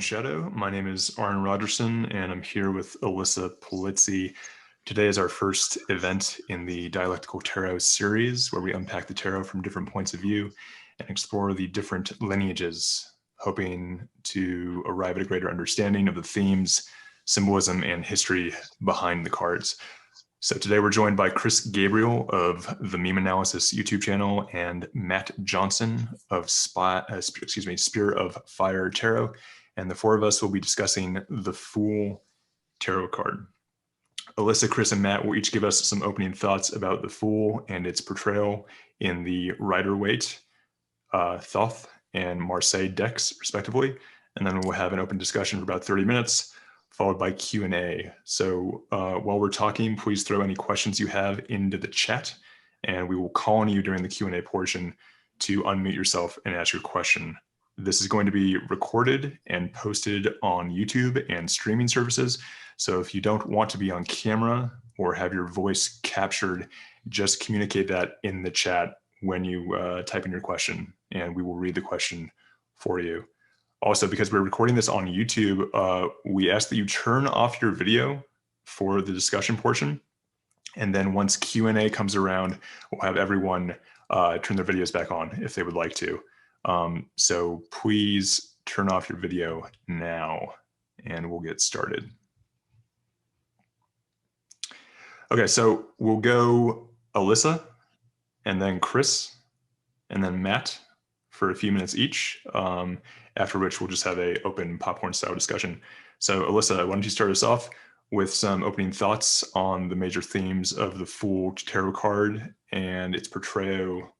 Shadow. My name is Arran Rogerson, and I'm here with Alyssa Polizzi. Today is our first event in the Dialectical Tarot series, where we unpack the tarot from different points of view and explore the different lineages, hoping to arrive at a greater understanding of the themes, symbolism, and history behind the cards. So today we're joined by Chris Gabriel of the MemeAnalysis YouTube channel and Matt Johnson of Spear of Fire Tarot. And the four of us will be discussing the Fool Tarot card. Alyssa, Chris, and Matt will each give us some opening thoughts about the Fool and its portrayal in the Rider-Waite, Thoth, and Marseille decks, respectively. And then we'll have an open discussion for about 30 minutes, followed by Q&A. So while we're talking, please throw any questions you have into the chat, and we will call on you during the Q&A portion to unmute yourself and ask your question. This is going to be recorded and posted on YouTube and streaming services. So if you don't want to be on camera or have your voice captured, just communicate that in the chat when you type in your question, and we will read the question for you. Also, because we're recording this on YouTube, we ask that you turn off your video for the discussion portion. And then once Q&A comes around, we'll have everyone turn their videos back on if they would like to. So please turn off your video now and we'll get started. Okay, so we'll go Alyssa and then Chris and then Matt for a few minutes each, after which we'll just have an open popcorn style discussion. So Alyssa, why don't you start us off with some opening thoughts on the major themes of the Fool Tarot card and its portrayal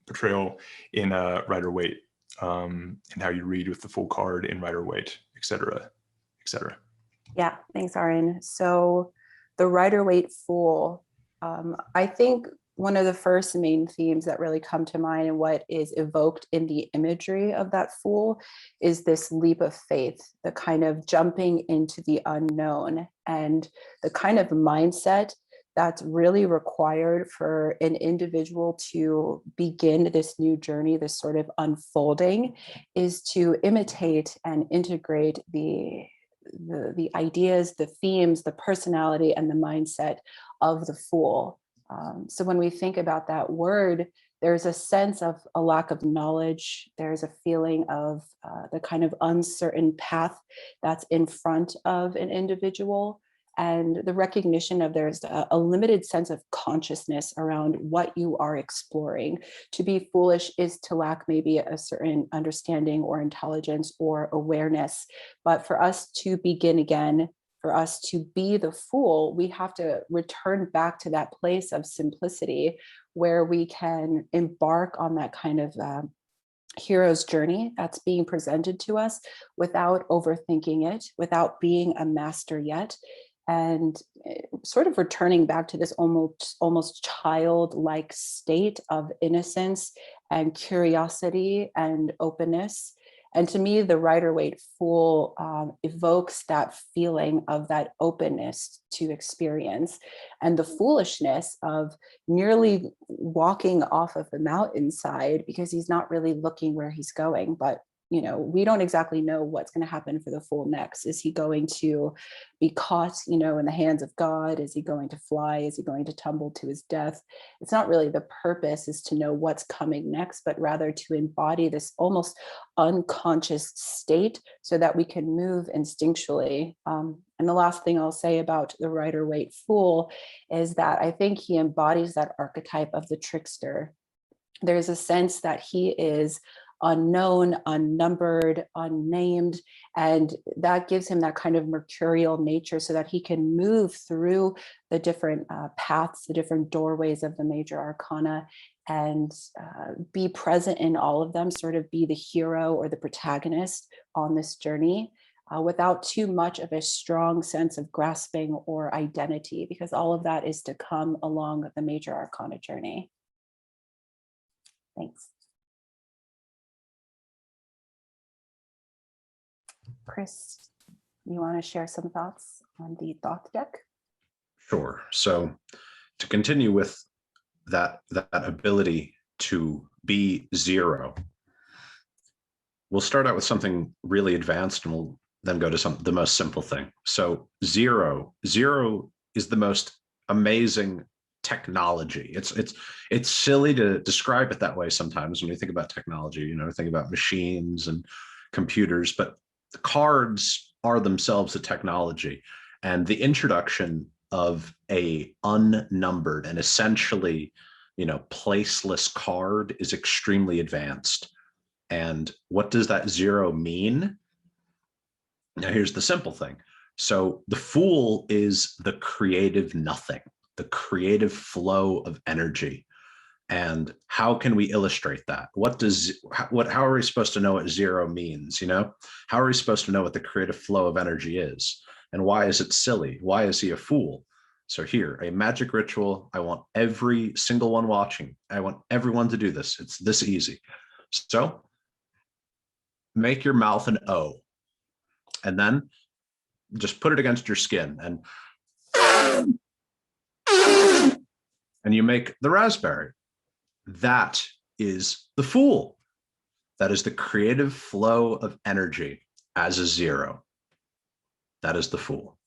in Rider-Waite, and how you read with the Fool card in Rider-Waite, et cetera, et cetera. Yeah, thanks, Arran. So the Rider-Waite Fool, I think one of the first main themes that really come to mind and what is evoked in the imagery of that Fool is this leap of faith, the kind of jumping into the unknown and the kind of mindset that's really required for an individual to begin this new journey, this sort of unfolding, is to imitate and integrate the ideas, the themes, the personality, and the mindset of the Fool. So when we think about that word, there's a sense of a lack of knowledge. There's a feeling of the kind of uncertain path that's in front of an individual, and the recognition of there's a limited sense of consciousness around what you are exploring. To be foolish is to lack maybe a certain understanding or intelligence or awareness. But for us to begin again, for us to be the Fool, we have to return back to that place of simplicity where we can embark on that kind of hero's journey that's being presented to us without overthinking it, without being a master yet, and sort of returning back to this almost childlike state of innocence and curiosity and openness. And to me, the Rider-Waite Fool evokes that feeling of that openness to experience and the foolishness of nearly walking off of the mountainside because he's not really looking where he's going. But you know, we don't exactly know what's going to happen for the Fool next. Is he going to be caught, you know, in the hands of God? Is he going to fly? Is he going to tumble to his death? It's not really the purpose is to know what's coming next, but rather to embody this almost unconscious state so that we can move instinctually. And the last thing I'll say about the Rider-Waite Fool is that I think he embodies that archetype of the trickster. There's a sense that he is unknown, unnumbered, unnamed, and that gives him that kind of mercurial nature so that he can move through the different paths, the different doorways of the major arcana, and be present in all of them, sort of be the hero or the protagonist on this journey without too much of a strong sense of grasping or identity, because all of that is to come along the major arcana journey. Thanks. Chris, you want to share some thoughts on the Thoth deck? Sure. So to continue with that ability to be zero, we'll start out with something really advanced and we'll then go to the most simple thing. So zero is the most amazing technology. It's silly to describe it that way sometimes when we think about technology, you know, think about machines and computers, but the cards are themselves a technology. And the introduction of a unnumbered and essentially, you know, placeless card is extremely advanced. And what does that zero mean? Now, here's the simple thing. So the Fool is the creative nothing, the creative flow of energy. And how can we illustrate that? How are we supposed to know what zero means? You know, how are we supposed to know what the creative flow of energy is? And why is it silly? Why is he a fool? So here, a magic ritual. I want every single one watching. I want everyone to do this. It's this easy. So make your mouth an O, and then just put it against your skin, and you make the raspberry. That is the Fool. That is the creative flow of energy as a zero. That is the Fool.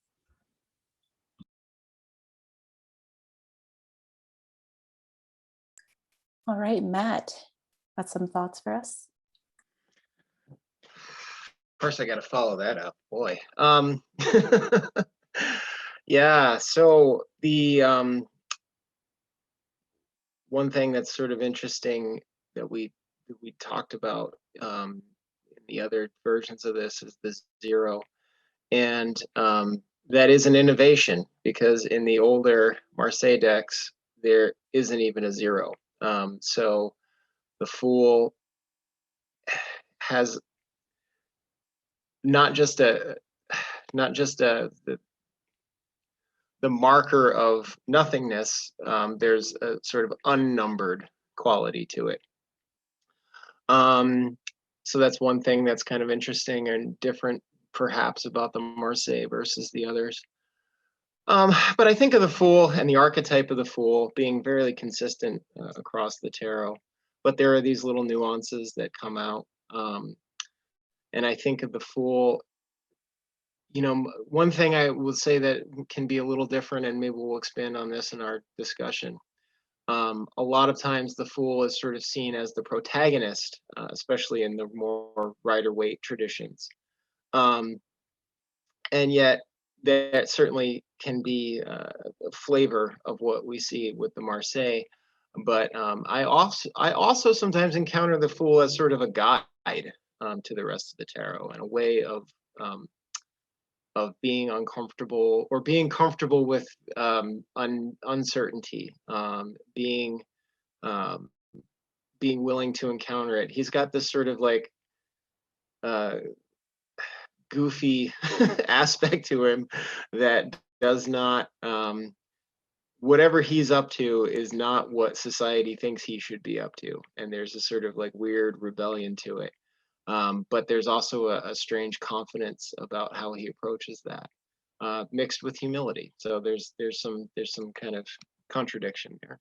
All right, Matt, got some thoughts for us? Of course, I got to follow that up, boy. Yeah. So the one thing that's sort of interesting that we talked about in the other versions of this is the zero, and that is an innovation, because in the older Marseille decks there isn't even a zero. So the Fool has not just the marker of nothingness. There's a sort of unnumbered quality to it. So that's one thing that's kind of interesting and different, perhaps, about the Marseille versus the others. But I think of the Fool and the archetype of the Fool being very consistent across the tarot. But there are these little nuances that come out. And I think of the Fool, you know, one thing I would say that can be a little different, and maybe we'll expand on this in our discussion. A lot of times the Fool is sort of seen as the protagonist, especially in the more Rider-Waite traditions. And yet that certainly can be a flavor of what we see with the Marseille. But I also sometimes encounter the Fool as sort of a guide to the rest of the tarot, and a way of being uncomfortable, or being comfortable with uncertainty, being willing to encounter it. He's got this sort of like goofy aspect to him that does not, whatever he's up to is not what society thinks he should be up to, and there's a sort of like weird rebellion to it. But there's also a strange confidence about how he approaches that, mixed with humility. So there's some kind of contradiction there.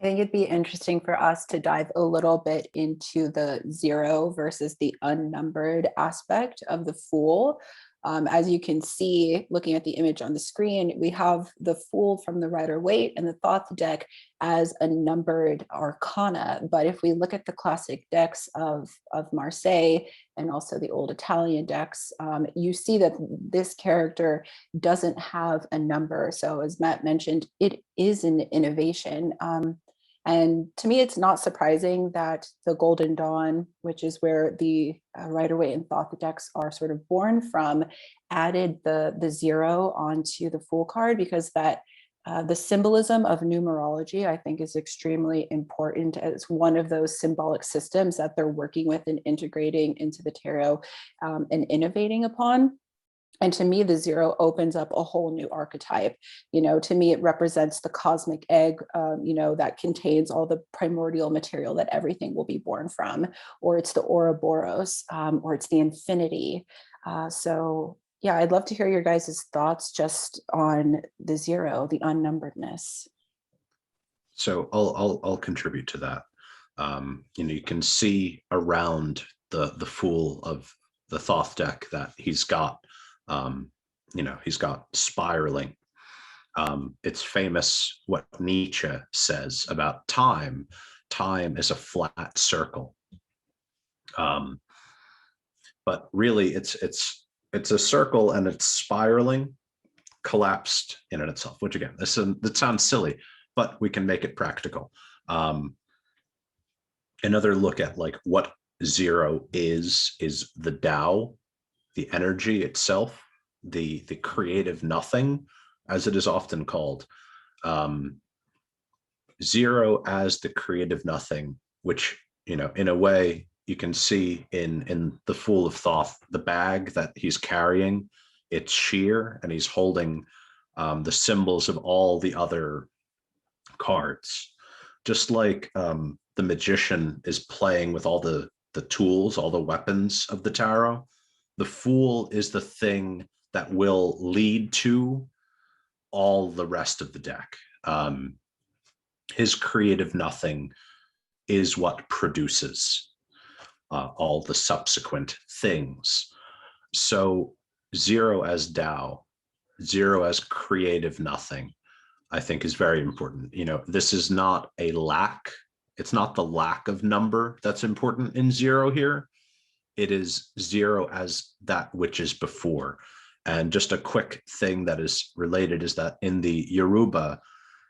I think it'd be interesting for us to dive a little bit into the zero versus the unnumbered aspect of the Fool. As you can see, looking at the image on the screen, we have the Fool from the Rider-Waite and the Thoth deck as a numbered arcana. But if we look at the classic decks of Marseille and also the old Italian decks, you see that this character doesn't have a number. So as Matt mentioned, it is an innovation. And to me, it's not surprising that the Golden Dawn, which is where the Rider-Waite and Thoth decks are sort of born from, added the zero onto the Fool card, because that the symbolism of numerology, I think, is extremely important as one of those symbolic systems that they're working with and integrating into the tarot and innovating upon. And to me, the zero opens up a whole new archetype. You know, to me, it represents the cosmic egg, you know, that contains all the primordial material that everything will be born from, or it's the Ouroboros, or it's the infinity. So yeah, I'd love to hear your guys' thoughts just on the zero, the unnumberedness. So I'll contribute to that. You know, you can see around the Fool of the Thoth deck that he's got. He's got spiraling. It's famous what Nietzsche says about time. Time is a flat circle. But really, it's a circle, and it's spiraling, collapsed in and itself. Which again, that sounds silly, but we can make it practical. Another look at like what zero is the Tao, the energy itself, the creative nothing, as it is often called. Zero as the creative nothing, which, in a way you can see in the Fool of Thoth, the bag that he's carrying, it's sheer, and he's holding the symbols of all the other cards. Just like the magician is playing with all the tools, all the weapons of the tarot, the Fool is the thing that will lead to all the rest of the deck. His creative nothing is what produces all the subsequent things. So zero as Tao, zero as creative nothing, I think is very important. This is not a lack. It's not the lack of number that's important in zero here. It is zero as that which is before. And just a quick thing that is related is that in the Yoruba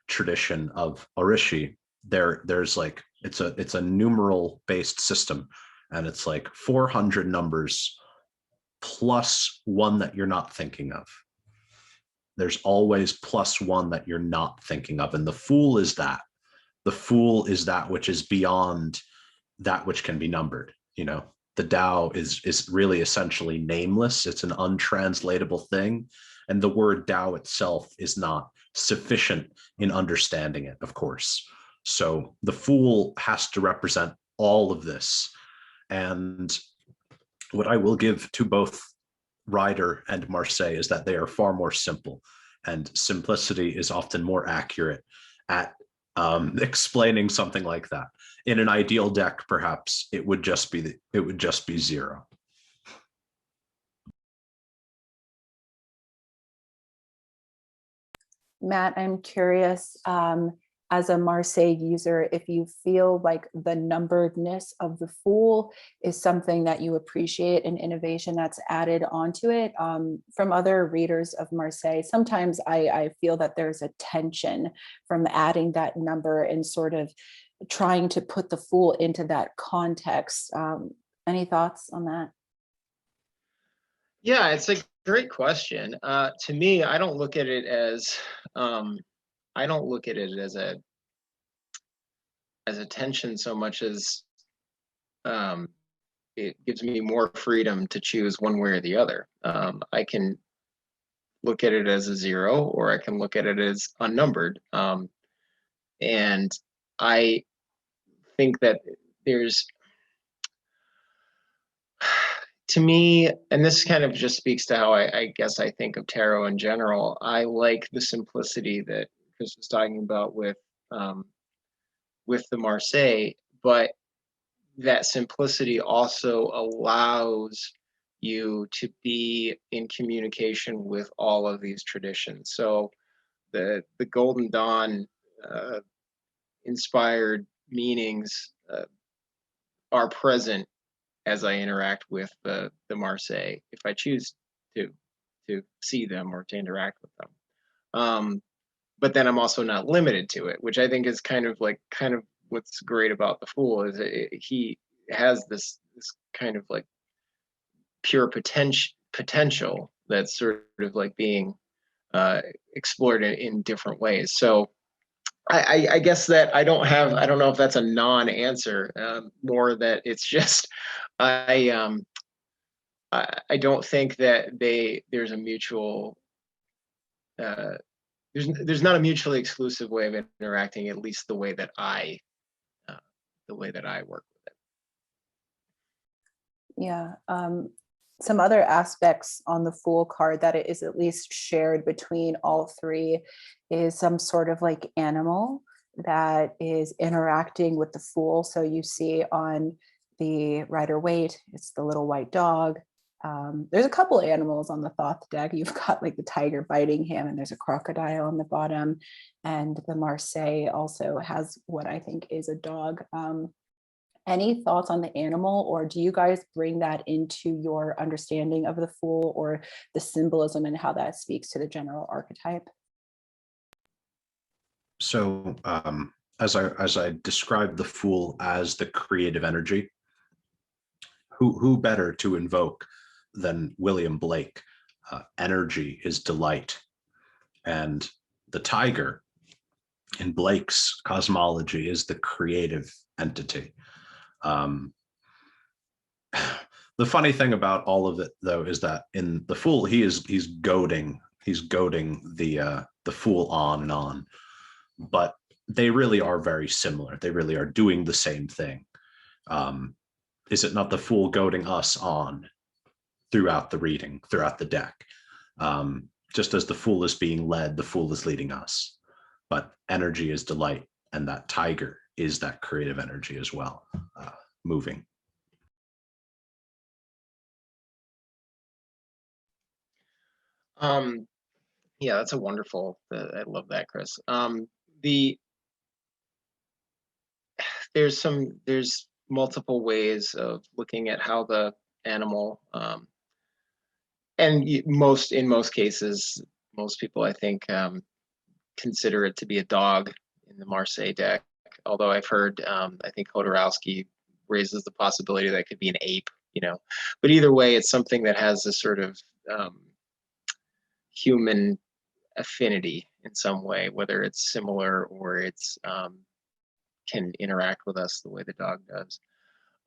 tradition of Orishi, there's like, it's a numeral based system, and it's like 400 numbers plus one that you're not thinking of. There's always plus one that you're not thinking of. And the Fool is that. The Fool is that which is beyond that which can be numbered. The Tao is really essentially nameless. It's an untranslatable thing. And the word Tao itself is not sufficient in understanding it, of course. So the Fool has to represent all of this. And what I will give to both Ryder and Marseille is that they are far more simple, and simplicity is often more accurate at explaining something like that. In an ideal deck, perhaps it would just be zero. Matt, I'm curious, as a Marseille user, if you feel like the numberedness of the Fool is something that you appreciate, an innovation that's added onto it. From other readers of Marseille, sometimes I feel that there's a tension from adding that number and sort of trying to put the Fool into that context. Any thoughts on that? Yeah, it's a great question. To me, I don't look at it as a tension so much as it gives me more freedom to choose one way or the other. I can look at it as a zero, or I can look at it as unnumbered. And I think that there's, to me, and this kind of just speaks to how I guess I think of tarot in general, I like the simplicity that Chris was talking about with the Marseille, but that simplicity also allows you to be in communication with all of these traditions. So the Golden Dawn inspired meanings are present as I interact with the Marseille, if I choose to see them or to interact with them. But then I'm also not limited to it, which I think is kind of what's great about the Fool, is he has this kind of like pure potential that's sort of like being explored in different ways. So I guess that I don't know if that's a non-answer, more that it's just I don't think that there's a mutual there's not a mutually exclusive way of interacting, at least the way that I work with it. Yeah. Some other aspects on the Fool card that it is at least shared between all three is some sort of like animal that is interacting with the Fool. So you see on the Rider-Waite, it's the little white dog. There's a couple of animals on the Thoth deck. You've got like the tiger biting him, and there's a crocodile on the bottom. And the Marseille also has what I think is a dog. Any thoughts on the animal, or do you guys bring that into your understanding of the Fool or the symbolism and how that speaks to the general archetype? So as I described the Fool as the creative energy, who better to invoke than William Blake? Energy is delight. And the tiger in Blake's cosmology is the creative entity. The funny thing about all of it, though, is that in the Fool, he's goading the Fool on and on, but they really are very similar. They really are doing the same thing. Is it not the Fool goading us on throughout the reading, throughout the deck? Just as the Fool is being led, the Fool is leading us. But energy is delight, and that tiger is that creative energy as well, moving. Yeah, that's a wonderful, I love that, Chris. There's multiple ways of looking at how the animal, and in most cases, most people, I think, consider it to be a dog in the Marseille deck. Although I've heard, I think Hodorowski raises the possibility that it could be an ape, But either way, it's something that has a sort of human affinity in some way, whether it's similar or it's can interact with us the way the dog does.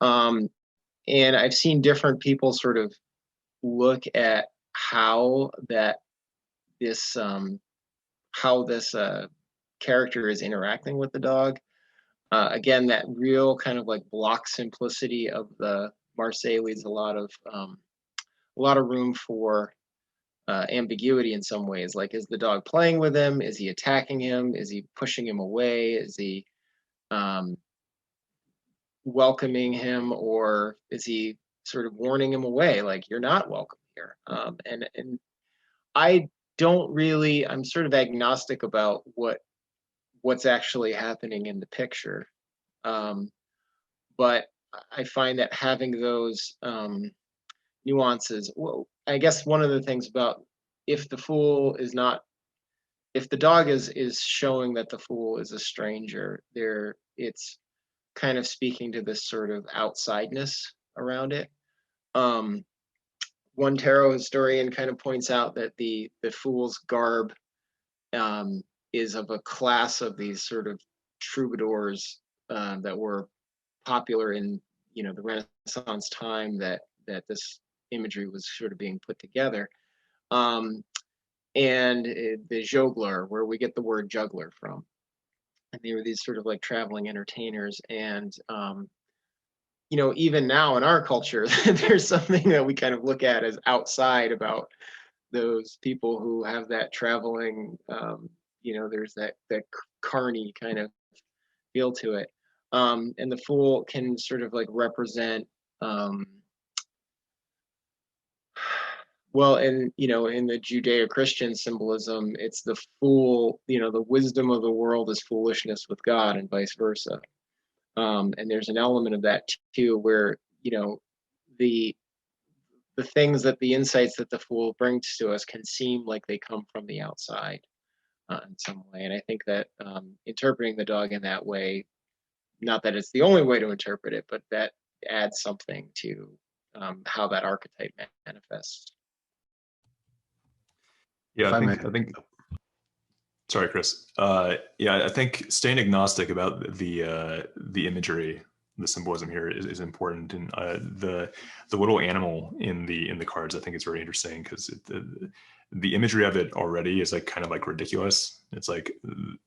And I've seen different people sort of look at how this character is interacting with the dog. Again, that real kind of like block simplicity of the Marseille leaves a lot of room for ambiguity in some ways. Like, is the dog playing with him? Is he attacking him? Is he pushing him away? Is he welcoming him, or is he sort of warning him away, like, you're not welcome here? And I don't really, I'm sort of agnostic about what's actually happening in the picture. But I find that having those nuances, well, I guess one of the things about if the dog is showing that the Fool is a stranger, it's kind of speaking to this sort of outsideness around it. One tarot historian kind of points out that the Fool's garb is of a class of these sort of troubadours that were popular in the Renaissance time that this imagery was sort of being put together. And the jongleur, where we get the word juggler from. And they were these sort of like traveling entertainers. And, even now in our culture, there's something that we kind of look at as outside about those people who have that traveling, there's that carny kind of feel to it. And the Fool can sort of like represent, well, and in the Judeo-Christian symbolism, it's the Fool, the wisdom of the world is foolishness with God, and vice versa. And there's an element of that too, where the things that the insights that the Fool brings to us can seem like they come from the outside in some way. And I think that interpreting the dog in that way, not that it's the only way to interpret it, but that adds something to how that archetype manifests. Yeah, I think. Sorry, Chris. Yeah, I think staying agnostic about the imagery, the symbolism here is important, and the little animal in the cards, I think, is very interesting because the imagery of it already is like kind of like ridiculous. It's like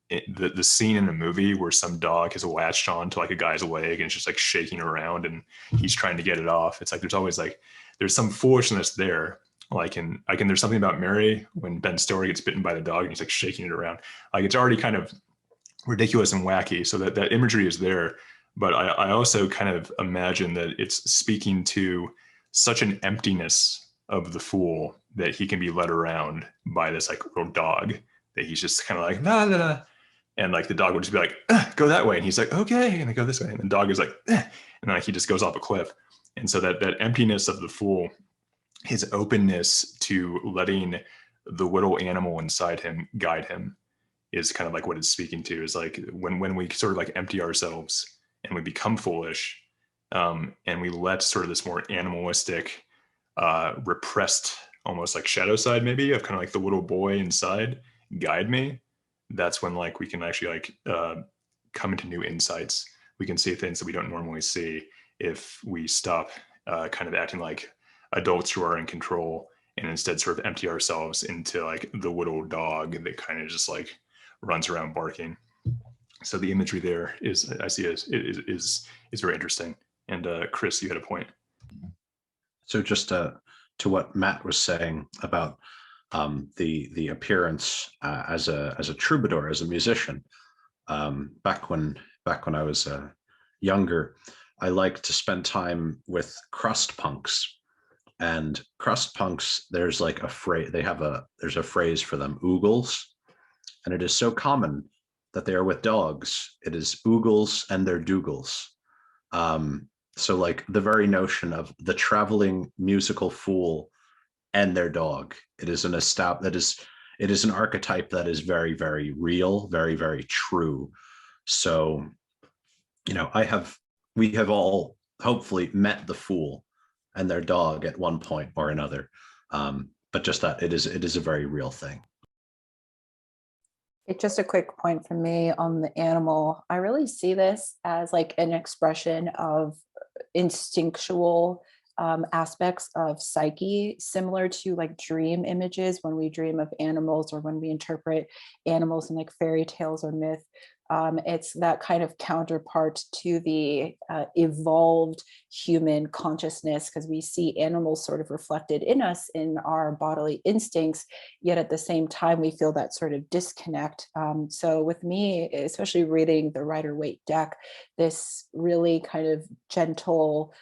the scene in a movie where some dog has latched on to like a guy's leg and it's just like shaking around and he's trying to get it off. It's like there's always like there's some foolishness there. Like there's something about Mary when Ben Stiller gets bitten by the dog and he's like shaking it around. Like it's already kind of ridiculous and wacky. So that imagery is there. but I also kind of imagine that it's speaking to such an emptiness of the fool that he can be led around by this like little dog that he's just kind of like, nah, nah, nah. And like the dog would just be like, go that way. And he's like, okay. And they go this way. And the dog is like, and then like, he just goes off a cliff. And so that emptiness of the fool, his openness to letting the little animal inside him guide him, is kind of like what it's speaking to, is like when we sort of like empty ourselves and we become foolish, and we let sort of this more animalistic, repressed, almost like shadow side maybe of kind of like the little boy inside guide me. That's when like we can actually like come into new insights. We can see things that we don't normally see if we stop kind of acting like adults who are in control and instead sort of empty ourselves into like the little dog that kind of just like runs around barking. So the imagery there is, I see, is very interesting. And Chris, you had a point. So just to what Matt was saying about the appearance as a troubadour, as a musician. Back when I was younger, I liked to spend time with crust punks. And crust punks, there's like a phrase, there's a phrase for them, oogles. And it is so common that they are with dogs. It is oogles and their doogles. So like the very notion of the traveling musical fool and their dog, it is an archetype that is very, very real, very, very true. So, you know, we have all hopefully met the fool and their dog at one point or another. But just that it is a very real thing. It's just a quick point from me on the animal. I really see this as like an expression of instinctual aspects of psyche, similar to like dream images when we dream of animals or when we interpret animals in like fairy tales or myth. It's that kind of counterpart to the evolved human consciousness, because we see animals sort of reflected in us in our bodily instincts, yet at the same time we feel that sort of disconnect. So with me, especially reading the Rider-Waite deck, this really kind of gentle,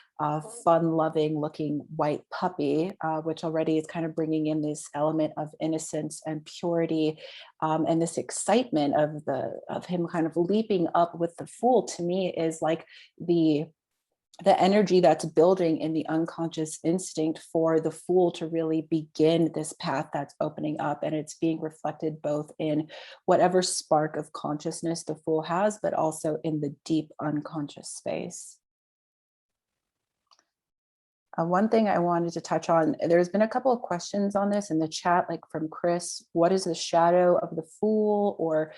fun-loving looking white puppy, which already is kind of bringing in this element of innocence and purity, and this excitement of him kind of leaping up with the fool, to me is like the energy that's building in the unconscious instinct for the fool to really begin this path that's opening up. And it's being reflected both in whatever spark of consciousness the fool has, but also in the deep unconscious space. One thing I wanted to touch on, there's been a couple of questions on this in the chat, like from Chris, what is the shadow of the fool? Or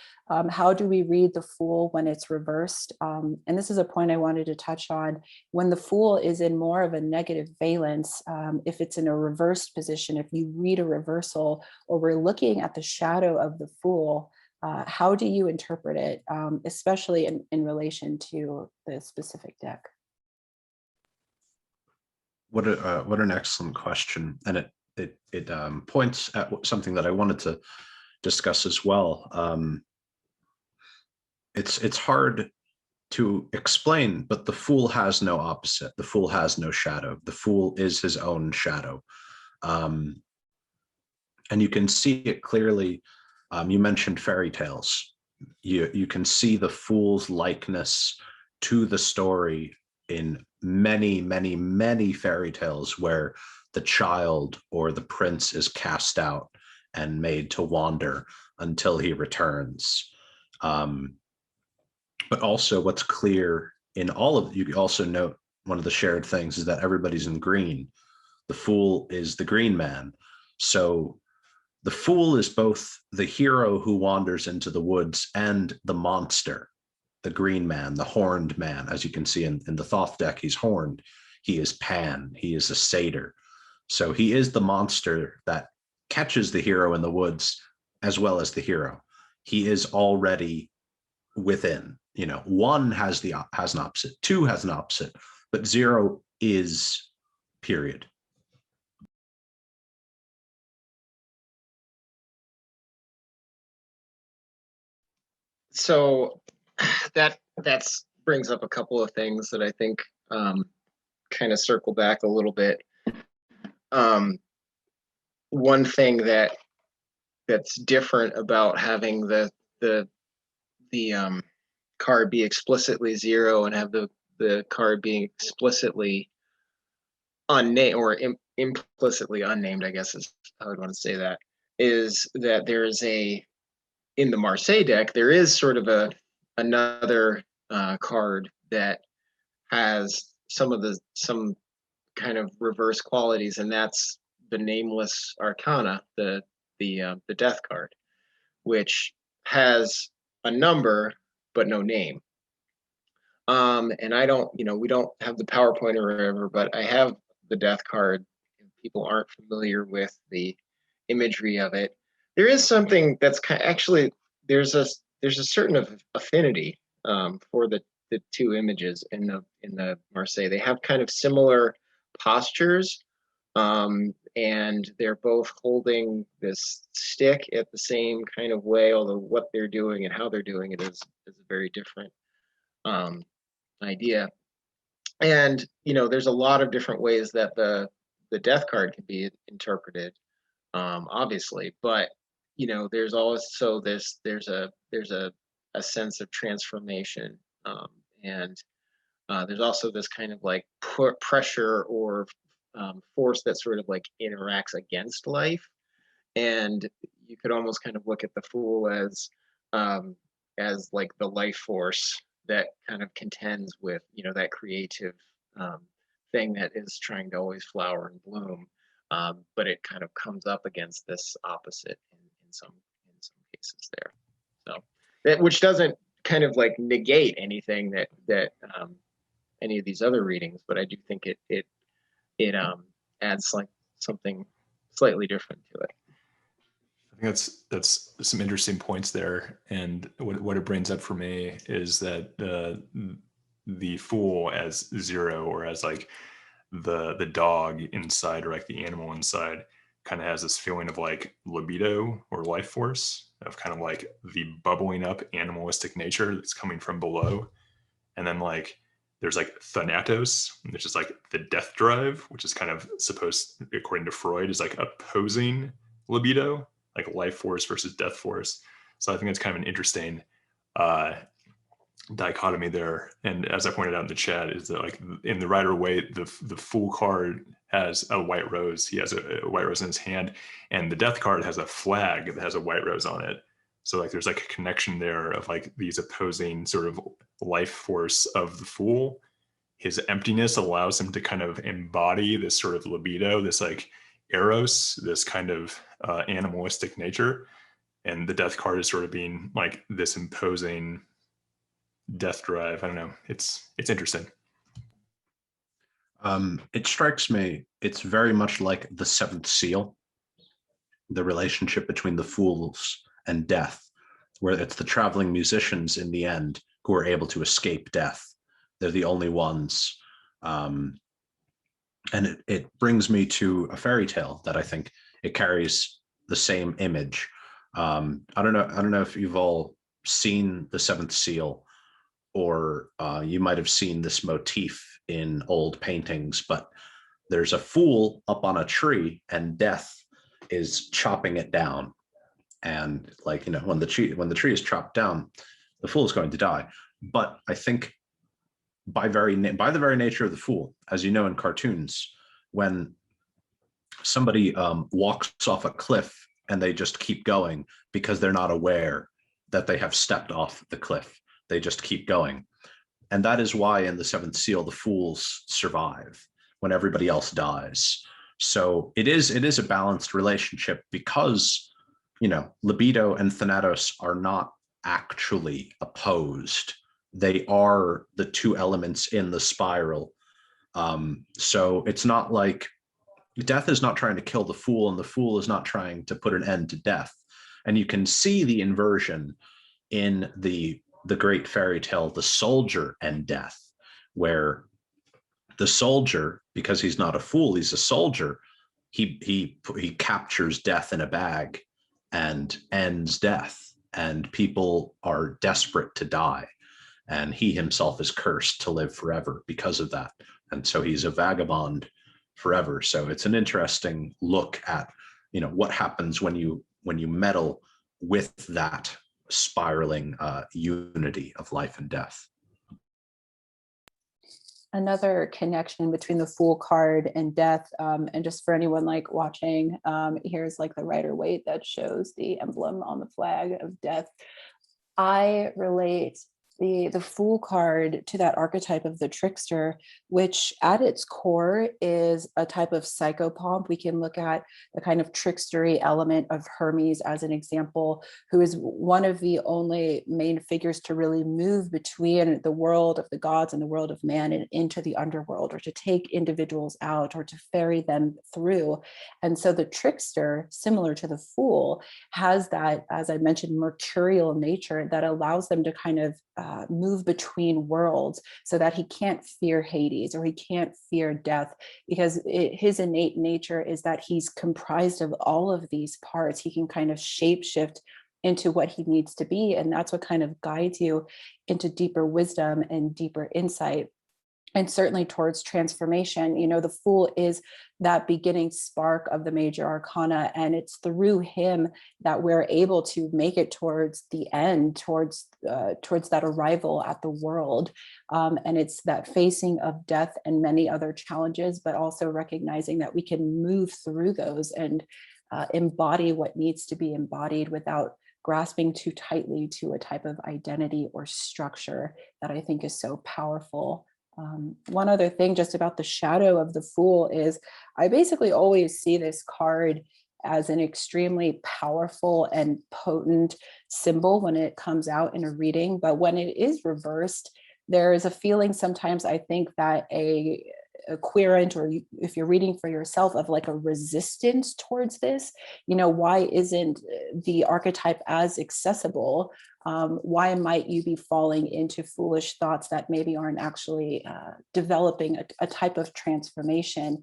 how do we read the fool when it's reversed? And this is a point I wanted to touch on. When the fool is in more of a negative valence, if it's in a reversed position, if you read a reversal, or we're looking at the shadow of the fool, how do you interpret it, especially in relation to the specific deck? What an excellent question, and it points at something that I wanted to discuss as well. It's hard to explain, but the fool has no opposite. The fool has no shadow. The fool is his own shadow, and you can see it clearly. You mentioned fairy tales. You can see the fool's likeness to the story in many, many, many fairy tales where the child or the prince is cast out and made to wander until he returns. But also what's clear in all of, you also note one of the shared things is that everybody's in green. The fool is the green man. So the fool is both the hero who wanders into the woods and the monster, the green man, the horned man. As you can see in the Thoth deck, he's horned. He is Pan. He is a satyr. So he is the monster that catches the hero in the woods as well as the hero. He is already within. You know, one has an opposite, two has an opposite, but zero is, period. So that's brings up a couple of things that I think kind of circle back a little bit. One thing that's different about having the card be explicitly 0 and have the card being explicitly unnamed or implicitly unnamed, I guess is how I'd want to say that, is that there is in the Marseille deck, there is sort of another card that has some kind of reverse qualities, and that's the Nameless Arcana, the death card, which has a number but no name. And I don't, we don't have the PowerPoint or whatever, but I have the death card. If people aren't familiar with the imagery of it, there is something that's actually there's a certain affinity for the two images in the Marseille. They have kind of similar postures, and they're both holding this stick at the same kind of way, although what they're doing and how they're doing it is a very different idea. And there's a lot of different ways that the death card can be interpreted, obviously, but there's also there's a sense of transformation, and there's also this kind of like pressure or force that sort of like interacts against life. And you could almost kind of look at the Fool as like the life force that kind of contends with that creative thing that is trying to always flower and bloom, but it kind of comes up against this opposite in some cases there. So which doesn't kind of like negate anything that any of these other readings, but I do think it adds like something slightly different to it. I think that's some interesting points there, and what it brings up for me is that the Fool as 0, or as like the dog inside, or like the animal inside, kind of has this feeling of like libido or life force, of kind of like the bubbling up animalistic nature that's coming from below. And then like there's like Thanatos, which is like the death drive, which is kind of supposed, according to Freud, is like opposing libido, like life force versus death force. So I think it's kind of an interesting dichotomy there. And as I pointed out in the chat, is that like in the Rider-Waite, the Fool card has a white rose. He has a white rose in his hand, and the death card has a flag that has a white rose on it. So like there's like a connection there of like these opposing sort of life force of the Fool. His emptiness allows him to kind of embody this sort of libido, this like eros, this kind of animalistic nature. And the death card is sort of being like this imposing death drive. I don't know. It's interesting. It strikes me, it's very much like the seventh seal, the relationship between the Fools and death, where it's the traveling musicians in the end who are able to escape death. They're the only ones. And it brings me to a fairy tale that I think it carries the same image. I don't know if you've all seen the seventh seal, or you might have seen this motif in old paintings, but there's a Fool up on a tree and death is chopping it down. And like, when the tree is chopped down, the Fool is going to die. But I think by the very nature of the Fool, as you know in cartoons, when somebody walks off a cliff and they just keep going because they're not aware that they have stepped off the cliff, they just keep going. And that is why in the seventh seal, the Fools survive when everybody else dies. So it is a balanced relationship, because libido and Thanatos are not actually opposed. They are the two elements in the spiral. So it's not like death is not trying to kill the Fool, and the Fool is not trying to put an end to death. And you can see the inversion in the great fairy tale, The Soldier and Death, where the soldier, because he's not a fool, he's a soldier, he captures death in a bag and ends death, and people are desperate to die. and he himself is cursed to live forever because of that. And so he's a vagabond forever. So it's an interesting look at, what happens when you meddle with that spiraling unity of life and death. Another connection between the Fool card and death, and just for anyone like watching, here's like the Rider-Waite that shows the emblem on the flag of death. I relate the Fool card to that archetype of the trickster, which at its core is a type of psychopomp. We can look at the kind of trickstery element of Hermes as an example, who is one of the only main figures to really move between the world of the gods and the world of man and into the underworld, or to take individuals out or to ferry them through. And so the trickster, similar to the Fool, has that, as I mentioned, mercurial nature that allows them to kind of move between worlds, so that he can't fear Hades or he can't fear death, because his innate nature is that he's comprised of all of these parts. He can kind of shapeshift into what he needs to be, and that's what kind of guides you into deeper wisdom and deeper insight, and certainly towards transformation. The Fool is that beginning spark of the major arcana, and it's through him that we're able to make it towards the end, towards that arrival at the world. And it's that facing of death and many other challenges, but also recognizing that we can move through those and embody what needs to be embodied without grasping too tightly to a type of identity or structure that I think is so powerful. One other thing just about the shadow of the Fool is I basically always see this card as an extremely powerful and potent symbol when it comes out in a reading. But when it is reversed, there is a feeling sometimes, I think, that a querent, or if you're reading for yourself, of like a resistance towards this. Why isn't the archetype as accessible? Why might you be falling into foolish thoughts that maybe aren't actually developing a type of transformation?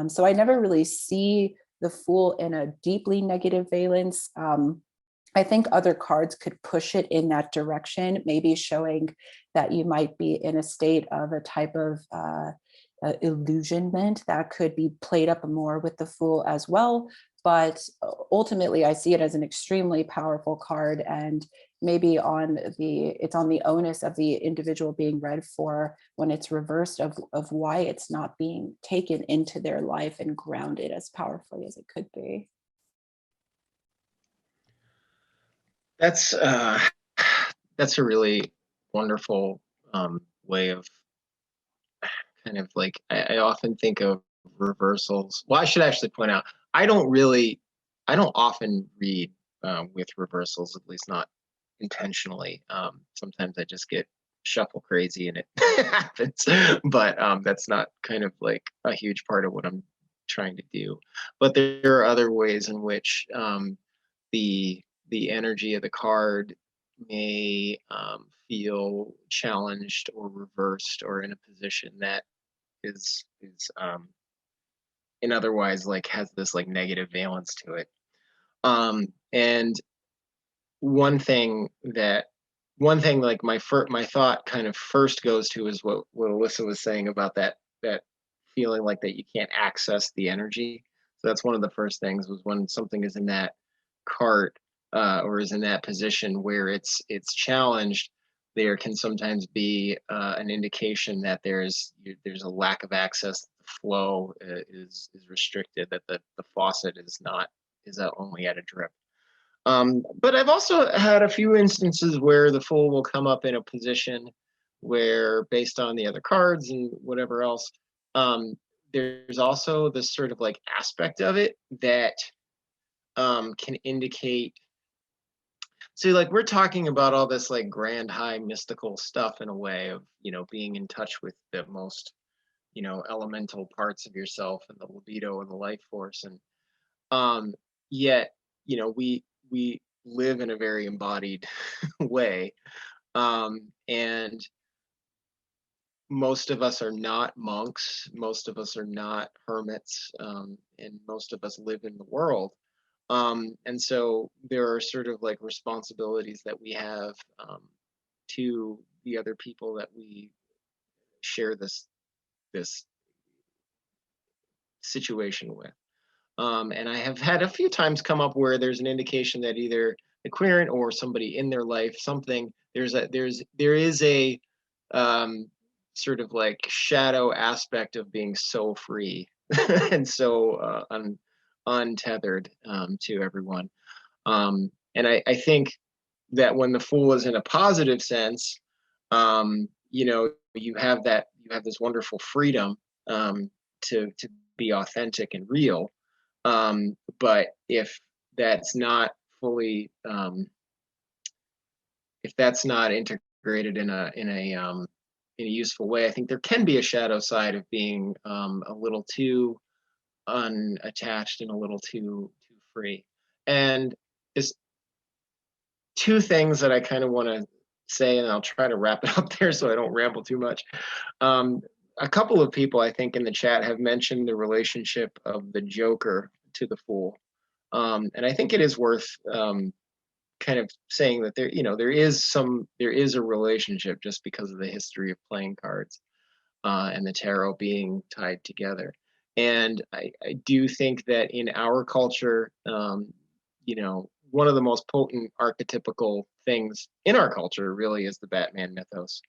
So I never really see the Fool in a deeply negative valence. I think other cards could push it in that direction, maybe showing that you might be in a state of a type of illusionment that could be played up more with the Fool as well. But ultimately, I see it as an extremely powerful card, and maybe it's on the onus of the individual being read for, when it's reversed, of why it's not being taken into their life and grounded as powerfully as it could be. That's a really wonderful way of kind of like, I often think of reversals. Well, I should actually point out, I don't often read with reversals, at least not intentionally. Sometimes I just get shuffle crazy and it happens, but that's not kind of like a huge part of what I'm trying to do. But there are other ways in which the energy of the card may feel challenged or reversed, or in a position that is in otherwise like has this like negative valence to it. And one thing like my thought kind of first goes to is what Alyssa was saying about that feeling like that you can't access the energy. So that's one of the first things, was when something is in that cart or is in that position where it's challenged, there can sometimes be an indication that there's a lack of access. The flow is restricted, that the faucet is only at a drip. But I've also had a few instances where the Fool will come up in a position where, based on the other cards and whatever else, there's also this sort of like aspect of it that can indicate. So like we're talking about all this like grand, high, mystical stuff in a way of, being in touch with the most, elemental parts of yourself and the libido and the life force. And yet, we live in a very embodied way. And most of us are not monks. Most of us are not hermits. And most of us live in the world. And so there are sort of like responsibilities that we have to the other people that we share this situation with. And I have had a few times come up where there's an indication that either the querent or somebody in their life, something, there is a sort of like shadow aspect of being so free and so untethered to everyone. And I think that when the Fool is in a positive sense, you know, you have this wonderful freedom to be authentic and real. But if that's not fully, if that's not integrated in a useful way, I think there can be a shadow side of being a little too unattached and a little too free. And there's two things that I kind of want to say, and I'll try to wrap it up there so I don't ramble too much. A couple of people, I think, in the chat have mentioned the relationship of the Joker to the Fool. And I think it is worth kind of saying that there is a relationship just because of the history of playing cards and the tarot being tied together. And I do think that in our culture, you know, one of the most potent archetypical things in our culture really is the Batman mythos.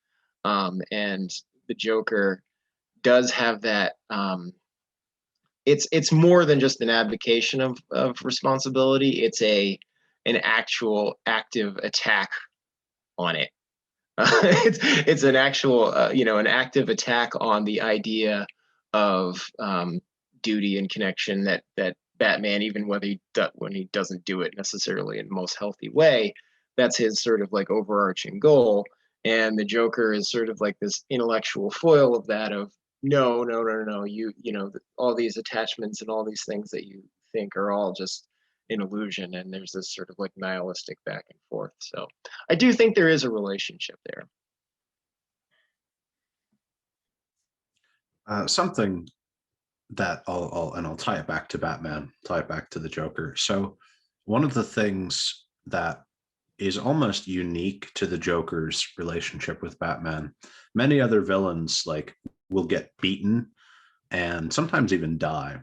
And the Joker does have that, it's more than just an abdication of responsibility. It's an actual active attack on it. It's an actual, you know, an active attack on the idea of duty and connection that Batman, even when he doesn't do it necessarily in the most healthy way, that's his sort of like overarching goal. And the Joker is sort of like this intellectual foil of that, of no, you know, all these attachments and all these things that you think are all just an illusion, and there's this sort of like nihilistic back and forth. So I do think there is a relationship there. Something that I'll tie it back to Batman, tie it back to the Joker. So one of the things that is almost unique to the Joker's relationship with Batman, many other villains like will get beaten and sometimes even die.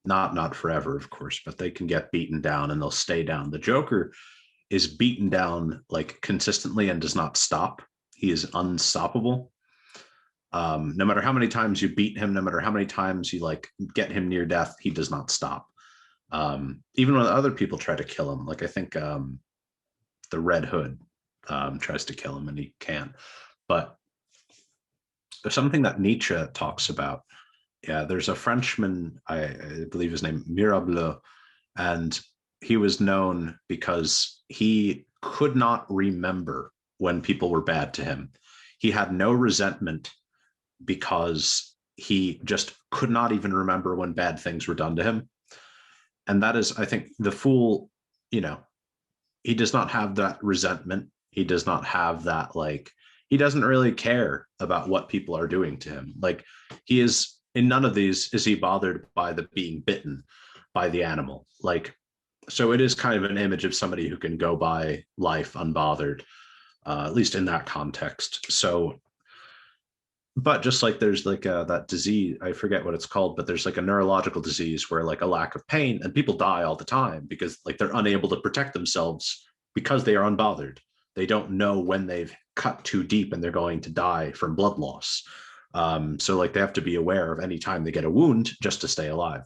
Not forever, of course, but they can get beaten down and they'll stay down. The Joker is beaten down like consistently and does not stop. He is unstoppable. No matter how many times you beat him, no matter how many times you like get him near death, he does not stop. Even when other people try to kill him, like I think the Red Hood tries to kill him and he can't. But there's something that Nietzsche talks about. Yeah, there's a Frenchman, I believe his name Mirabeau, and he was known because he could not remember when people were bad to him. He had no resentment because he just could not even remember when bad things were done to him. And that is, I think, the Fool, you know, he does not have that resentment. He does not have that, like, he doesn't really care about what people are doing to him. Like, he is, in none of these is he bothered by the being bitten by the animal. Like, so it is kind of an image of somebody who can go by life unbothered, at least in that context. So, but just like there's like that disease, I forget what it's called, but there's like a neurological disease where like a lack of pain, and people die all the time because like they're unable to protect themselves because they are unbothered. They don't know when they've cut too deep and they're going to die from blood loss. So like they have to be aware of any time they get a wound just to stay alive.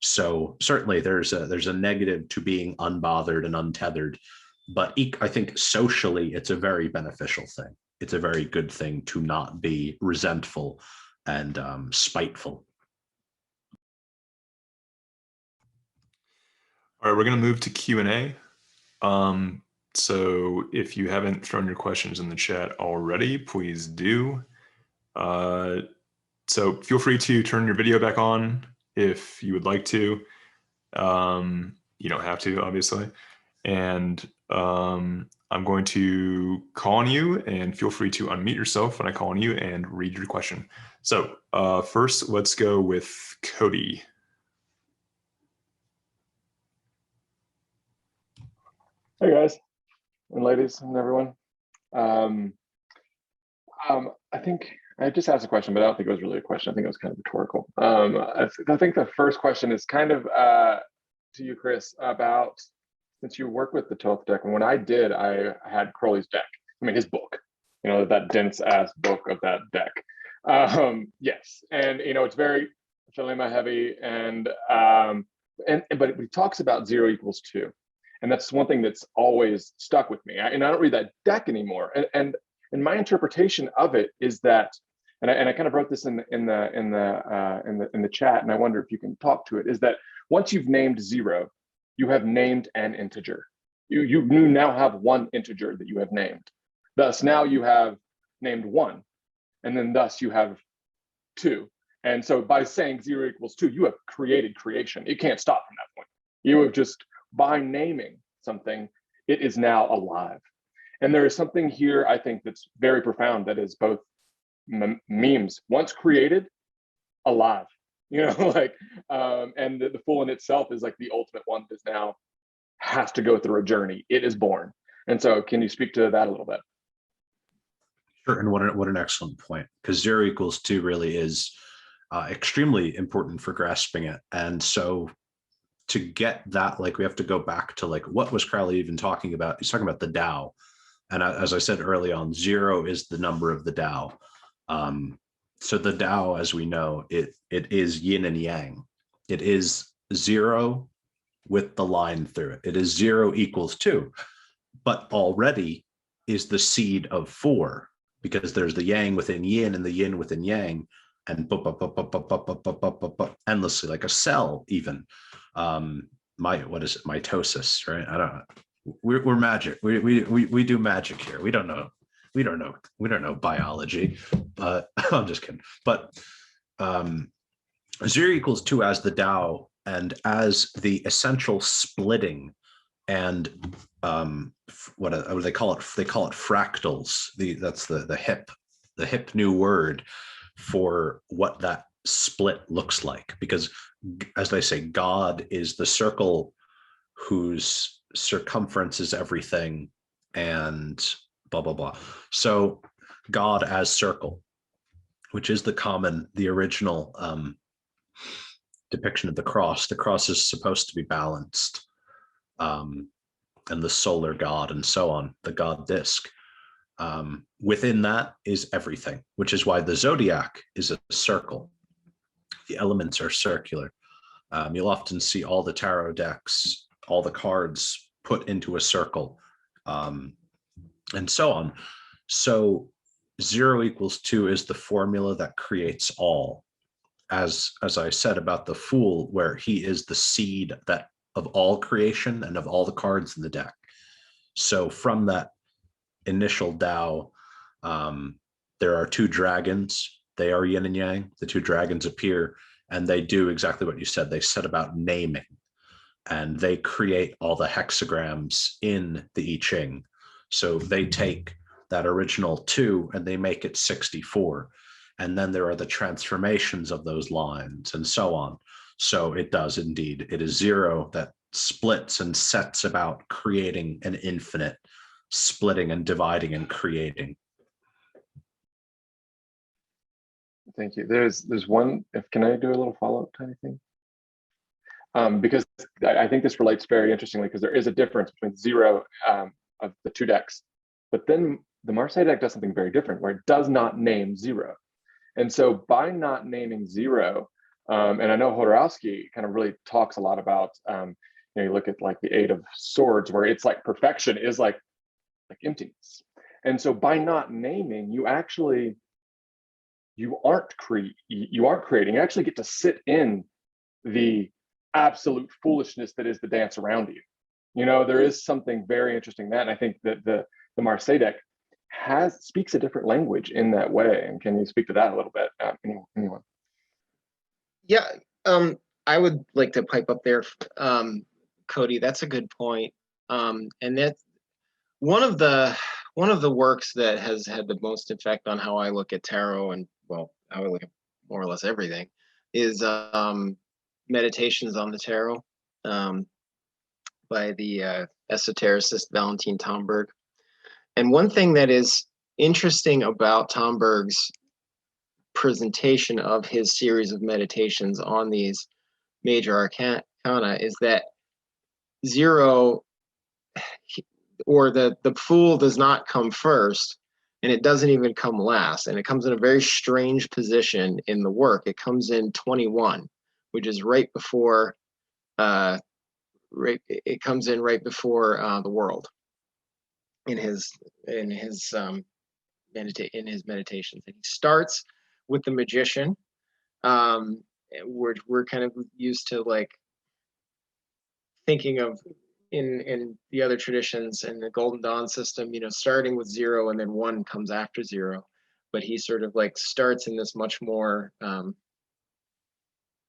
So certainly there's a negative to being unbothered and untethered, but I think socially it's a very beneficial thing. It's a very good thing to not be resentful and spiteful. All right, we're going to move to Q&A. So if you haven't thrown your questions in the chat already, please do. So feel free to turn your video back on if you would like to. You don't have to, obviously. And I'm going to call on you, and feel free to unmute yourself when I call on you and read your question. So first, let's go with Cody. Hey guys and ladies and everyone. I think I just asked a question, but I don't think it was really a question. I think it was kind of rhetorical. I think the first question is kind of to you, Chris, about since you work with the 12th deck, and when I did, I had Crowley's deck. I mean, his book, that dense ass book of that deck. Yes, and it's very Philema heavy, but he talks about 0 equals 2, and that's one thing that's always stuck with me. And I don't read that deck anymore, and my interpretation of it is that, and I kind of wrote this in the chat, and I wonder if you can talk to it. Is that once you've named 0, you have named an integer. You now have one integer that you have named. Thus, now you have named 1, and then thus you have 2. And so by saying 0 equals 2, you have created creation. It can't stop from that point. You have just, by naming something, it is now alive. And there is something here, I think, that's very profound, that is both memes, once created, alive. And the Fool in itself is like the ultimate one that now has to go through a journey. It is born. And so can you speak to that a little bit? Sure, and what an excellent point, because 0 equals 2 really is extremely important for grasping it. And so to get that, we have to go back to what was Crowley even talking about? He's talking about the Tao. And as I said early on, 0 is the number of the Tao. So the Tao, as we know, it is yin and yang. It is 0 with the line through it. It is 0 equals 2, but already is the seed of 4, because there's the yang within yin and the yin within yang, and endlessly, like a cell even. What is it? Mitosis, right? I don't know. We're magic. We do magic here. We don't know biology, but I'm just kidding. But 0 equals 2 as the Tao and as the essential splitting, and what do they call it? They call it fractals. That's the hip new word for what that split looks like, because as they say, God is the circle whose circumference is everything, and blah blah blah. So God as circle, which is the original depiction of the cross. The cross is supposed to be balanced, and the solar God and so on, the God disc. Within that is everything, which is why the zodiac is a circle. The elements are circular. You'll often see all the tarot decks, all the cards put into a circle, and so on. So 0 equals 2 is the formula that creates all. As I said about the Fool, where he is the seed of all creation and of all the cards in the deck. So from that initial Tao, there are 2 dragons. They are yin and yang. The 2 dragons appear, and they do exactly what you said. They set about naming, and they create all the hexagrams in the I Ching. So they take that original 2 and they make it 64. And then there are the transformations of those lines and so on. So it does indeed. It is 0 that splits and sets about creating an infinite, splitting and dividing and creating. Thank you. There's one, can I do a little follow-up tiny thing? Because I think this relates very interestingly, because there is a difference between 0 of the 2 decks, but then the Marseille deck does something very different, where it does not name 0. And so by not naming 0, and I know Hodorowski kind of really talks a lot about, you look at the 8 of Swords, where it's like perfection is like emptiness. And so by not naming, you aren't creating. You actually get to sit in the absolute foolishness that is the dance around you. There is something very interesting in that, and I think that the Marseille deck speaks a different language in that way. And can you speak to that a little bit? Anyone? Yeah, I would like to pipe up there, Cody. That's a good point, and that's one of the works that has had the most effect on how I look at tarot, and how I look at more or less everything, is Meditations on the Tarot by the esotericist Valentin Tomberg. And one thing that is interesting about Tom Berg's presentation of his series of meditations on these major arcana is that zero, or the fool, does not come first, and it doesn't even come last, and it comes in a very strange position in the work. It comes in 21, which is right before it comes in right before the world in his meditations. And he starts with the magician. We're kind of used to like thinking of in the other traditions and the Golden Dawn system, you know, starting with zero and then one comes after zero. But he sort of like starts in this much more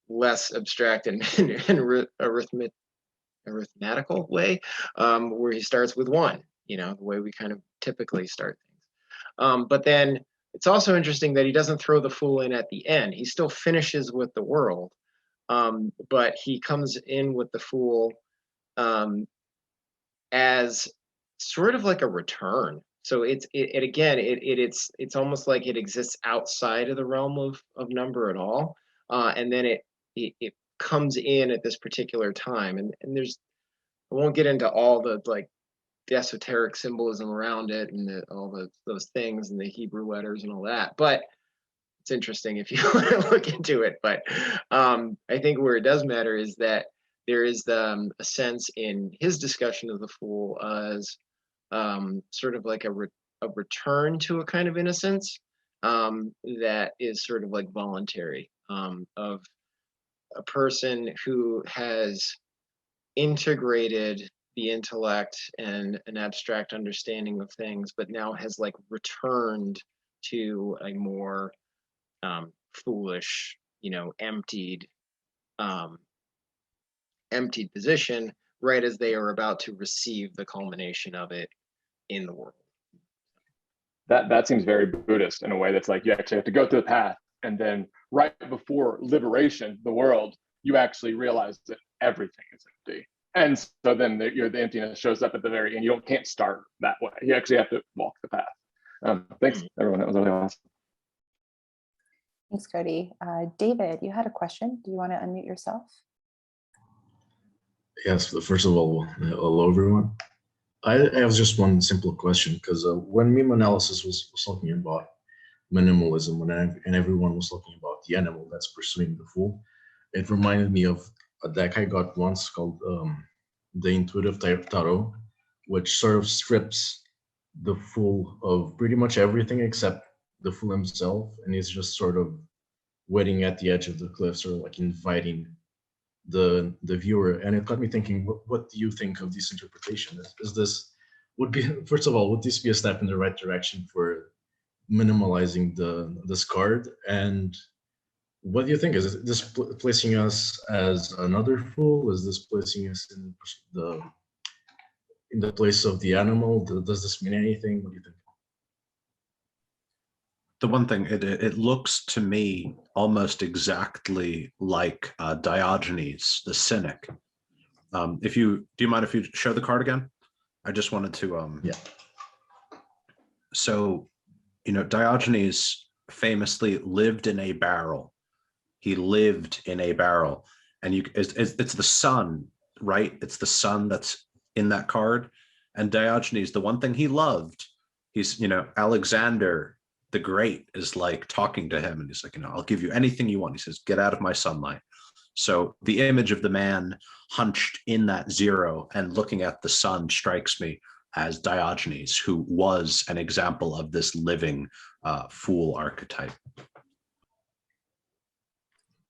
less abstract and arithmetical way, where he starts with one, you know, the way we kind of typically start things. But then it's also interesting that he doesn't throw the fool in at the end. He still finishes with the world, but he comes in with the fool as sort of like a return. So it's almost like it exists outside of the realm of number at all, and then it comes in at this particular time. And there's, I won't get into all the like the esoteric symbolism around it and all those things and the Hebrew letters and all that, but it's interesting if you want to look into it. But I think where it does matter is that there is a sense in his discussion of the fool as sort of like a return to a kind of innocence that is sort of like voluntary, of a person who has integrated the intellect and an abstract understanding of things, but now has like returned to a more foolish, you know, emptied position right as they are about to receive the culmination of it in the world. That seems very Buddhist in a way. That's like you actually have to go through the path, and then right before liberation, the world, you actually realize that everything is empty. And so then the emptiness shows up at the very end. You can't start that way. You actually have to walk the path. Thanks, everyone. That was really awesome. Thanks, Cody. David, you had a question. Do you want to unmute yourself? Yes, first of all, hello, everyone. I have just one simple question, because when MemeAnalysis was talking about minimalism, and everyone was talking about the animal that's pursuing the fool, it reminded me of a deck I got once called the Intuitive Tarot, which sort of strips the fool of pretty much everything except the fool himself, and he's just sort of waiting at the edge of the cliff, sort of like inviting the viewer. And it got me thinking, what do you think of this interpretation? Is this, first of all, would this be a step in the right direction for minimalizing this card? And what do you think? Is this placing us as another fool? Is this placing us in the place of the animal? Does this mean anything? What do you think? The one thing, it looks to me almost exactly like Diogenes, the cynic. Do you mind if you show the card again? I just wanted to. Yeah. So, you know, Diogenes famously lived in a barrel. He lived in a barrel, and it's the sun, right? It's the sun that's in that card. And Diogenes, the one thing he loved, he's, you know, Alexander the Great is like talking to him, and he's like, you know, I'll give you anything you want. He says, get out of my sunlight. So the image of the man hunched in that zero and looking at the sun strikes me as Diogenes, who was an example of this living fool archetype.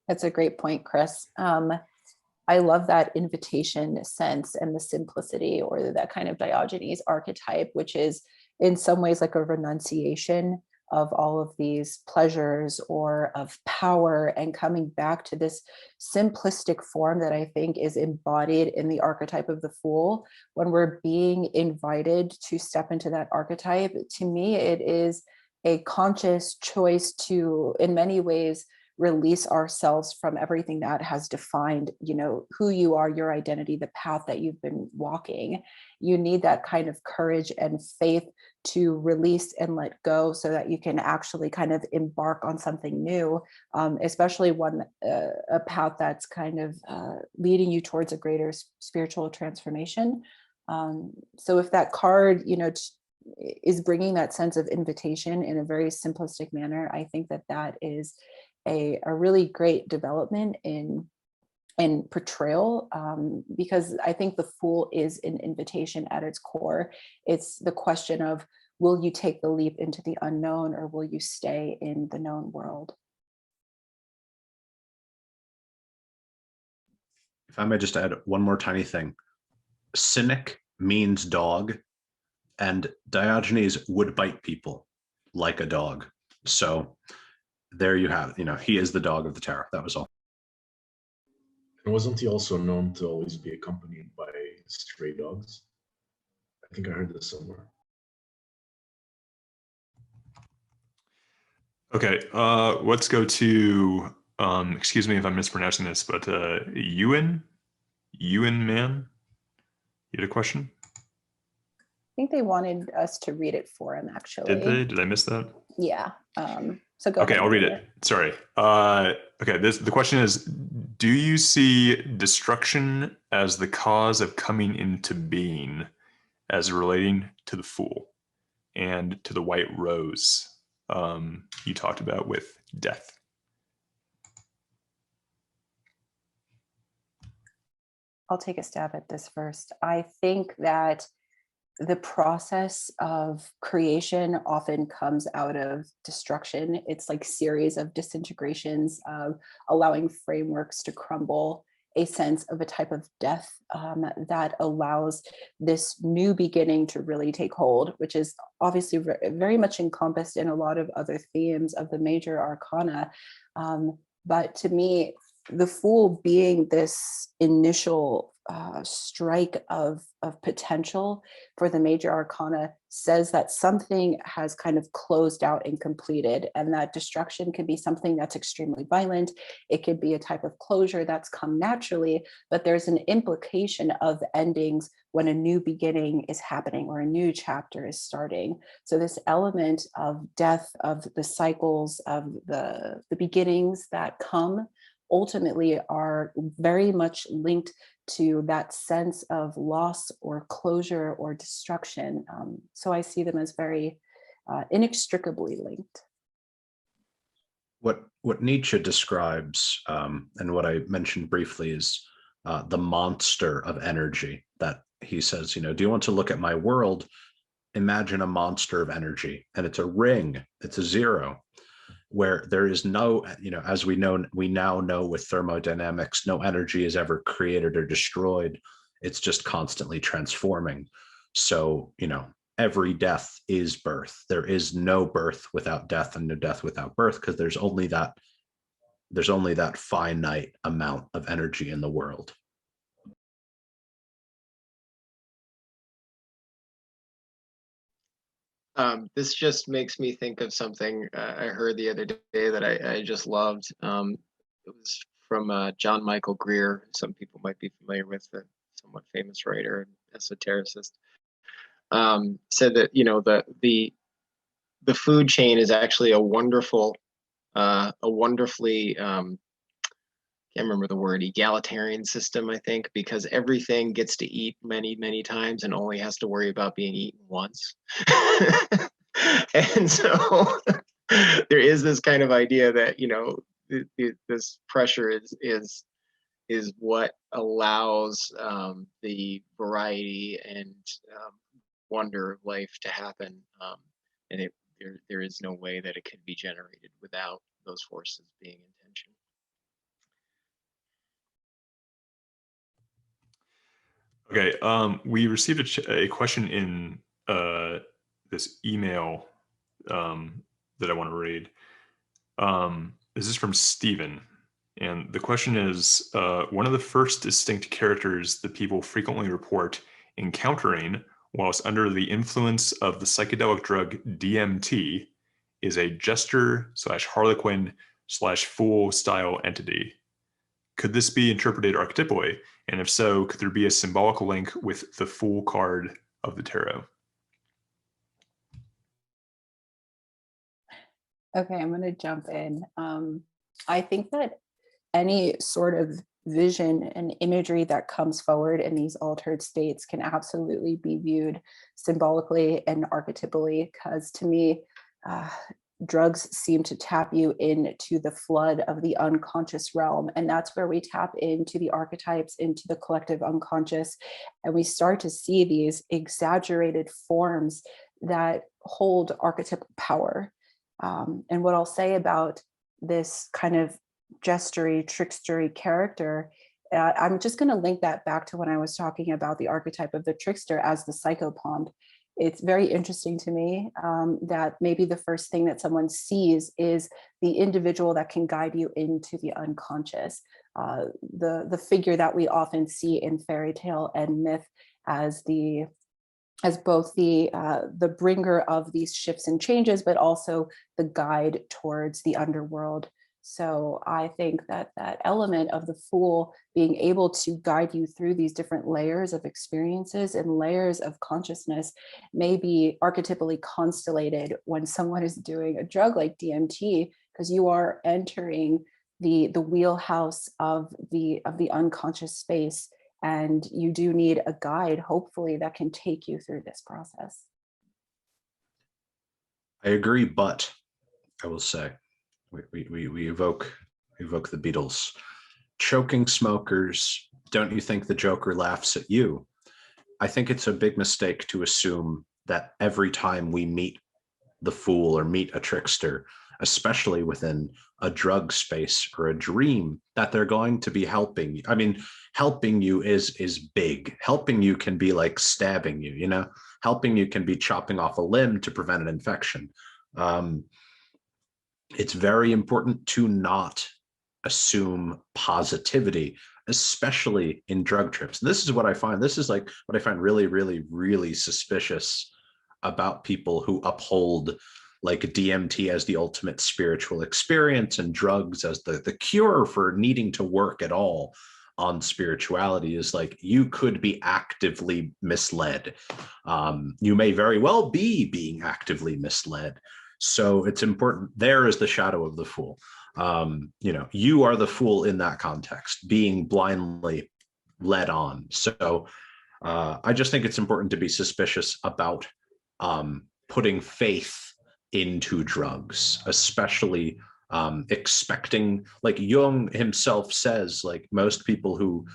That's a great point, Chris. I love that invitation sense and the simplicity, or that kind of Diogenes archetype, which is in some ways like a renunciation of all of these pleasures or of power, and coming back to this simplistic form that I think is embodied in the archetype of the fool. When we're being invited to step into that archetype, to me, it is a conscious choice to, in many ways, release ourselves from everything that has defined, you know, who you are, your identity, the path that you've been walking. You need that kind of courage and faith to release and let go so that you can actually kind of embark on something new, especially a path that's kind of leading you towards a greater spiritual transformation. So if that card, is bringing that sense of invitation in a very simplistic manner, I think that is a really great development in portrayal, because I think the Fool is an invitation at its core. It's the question of, will you take the leap into the unknown, or will you stay in the known world? If I may just add one more tiny thing. Cynic means dog, and Diogenes would bite people like a dog. So there you have it. He is the dog of the tarot. That was all. And wasn't he also known to always be accompanied by stray dogs? I think I heard this somewhere. Okay, let's go to, excuse me if I'm mispronouncing this, but Ewan Man, you had a question? I think they wanted us to read it for him, actually. Did they? Did I miss that? Yeah. So go okay, ahead. I'll read it. Sorry. Okay, the question is, do you see destruction as the cause of coming into being as relating to the Fool and to the White Rose you talked about with death? I'll take a stab at this first. I think that the process of creation often comes out of destruction. It's like series of disintegrations, of allowing frameworks to crumble, a sense of a type of death that allows this new beginning to really take hold, which is obviously very much encompassed in a lot of other themes of the major arcana. But to me, the Fool being this initial strike of potential for the major arcana says that something has kind of closed out and completed, and that destruction can be something that's extremely violent. It could be a type of closure that's come naturally, but there's an implication of endings when a new beginning is happening or a new chapter is starting. So this element of death, of the cycles, of the beginnings that come, ultimately are very much linked to that sense of loss or closure or destruction. So I see them as very inextricably linked. What Nietzsche describes, and what I mentioned briefly, is the monster of energy. That he says, do you want to look at my world? Imagine a monster of energy, and it's a ring, it's a zero, where there is no, as we now know with thermodynamics, no energy is ever created or destroyed. It's just constantly transforming. So, every death is birth. There is no birth without death and no death without birth, because there's only that finite amount of energy in the world. This just makes me think of something I heard the other day that I just loved. It was from John Michael Greer. Some people might be familiar with, a somewhat famous writer and esotericist. Said that the food chain is actually a wonderfully can't remember the word, egalitarian system, I think, because everything gets to eat many, many times and only has to worry about being eaten once. And so there is this kind of idea that, this pressure is what allows the variety and wonder of life to happen. And there is no way that it can be generated without those forces being in tension. Okay, we received a question in this email that I want to read. This is from Stephen, and the question is, one of the first distinct characters that people frequently report encountering whilst under the influence of the psychedelic drug DMT is a jester / harlequin / fool style entity. Could this be interpreted archetypally? And if so, could there be a symbolic link with the Fool card of the tarot? Okay, I'm going to jump in. I think that any sort of vision and imagery that comes forward in these altered states can absolutely be viewed symbolically and archetypally, because to me, uh, drugs seem to tap you into the flood of the unconscious realm. And that's where we tap into the archetypes, into the collective unconscious. And we start to see these exaggerated forms that hold archetypal power. And what I'll say about this kind of gestury, trickstery character, I'm just going to link that back to when I was talking about the archetype of the trickster as the psychopomp. It's very interesting to me that maybe the first thing that someone sees is the individual that can guide you into the unconscious, the figure that we often see in fairy tale and myth as both the bringer of these shifts and changes, but also the guide towards the underworld. So I think that that element of the Fool being able to guide you through these different layers of experiences and layers of consciousness may be archetypally constellated when someone is doing a drug like DMT, because you are entering the wheelhouse of the unconscious space. And you do need a guide, hopefully, that can take you through this process. I agree, but I will say, we evoke the Beatles. Choking smokers, don't you think the Joker laughs at you? I think it's a big mistake to assume that every time we meet the Fool or meet a trickster, especially within a drug space or a dream, that they're going to be helping you. I mean, helping you is big. Helping you can be like stabbing you, you know? Helping you can be chopping off a limb to prevent an infection. It's very important to not assume positivity, especially in drug trips. And this is what I find. This is like what I find really, really, really suspicious about people who uphold like DMT as the ultimate spiritual experience and drugs as the cure for needing to work at all on spirituality. Is like, you could be actively misled. You may very well be being actively misled. So it's important. There is the shadow of the Fool. You know, you are the Fool in that context, being blindly led on. So I just think it's important to be suspicious about putting faith into drugs, especially expecting, like Jung himself says, like most people who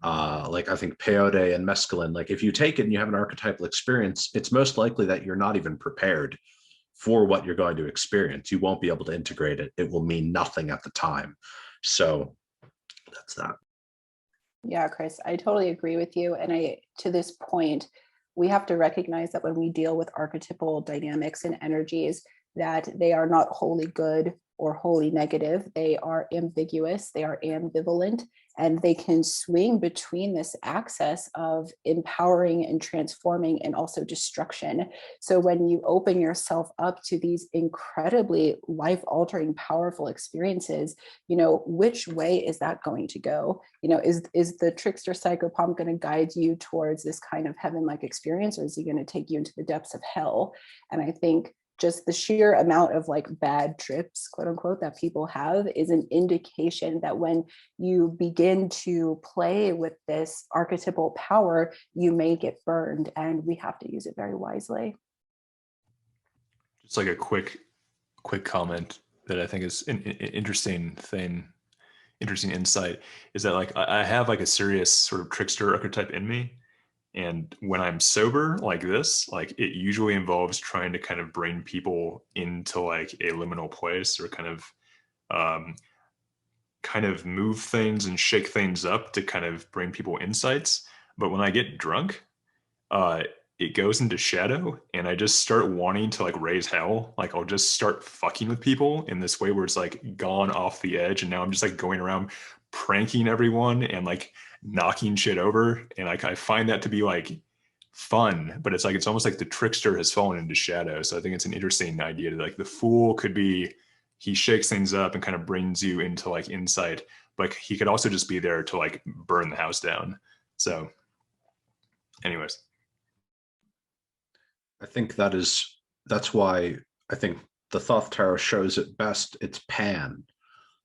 like I think peyote and mescaline, like if you take it and you have an archetypal experience, it's most likely that you're not even prepared for what you're going to experience. You won't be able to integrate it. It will mean nothing at the time. So that's that. Yeah, Chris, I totally agree with you. And to this point, we have to recognize that when we deal with archetypal dynamics and energies, that they are not wholly good or wholly negative. They are ambiguous, they are ambivalent, and they can swing between this axis of empowering and transforming and also destruction. So when you open yourself up to these incredibly life-altering, powerful experiences, you know, which way is that going to go? You know, is the trickster psychopomp going to guide you towards this kind of heaven-like experience, or is he going to take you into the depths of hell? And I think just the sheer amount of like bad trips, quote unquote, that people have is an indication that when you begin to play with this archetypal power, you may get burned, and we have to use it very wisely. Just like a quick comment that I think is an interesting thing, interesting insight, is that like I have like a serious sort of trickster archetype in me. And when I'm sober like this, like it usually involves trying to kind of bring people into like a liminal place, or kind of move things and shake things up to kind of bring people insights. But when I get drunk, it goes into shadow, and I just start wanting to like raise hell. Like I'll just start fucking with people in this way where it's like gone off the edge, and now I'm just like going around pranking everyone and like knocking shit over. And like I find that to be like fun, but it's like it's almost like the trickster has fallen into shadow. So I think it's an interesting idea that like the Fool could be, he shakes things up and kind of brings you into like insight, but he could also just be there to like burn the house down. So anyways, I think that's why I think the Thoth Tarot shows it best, it's Pan.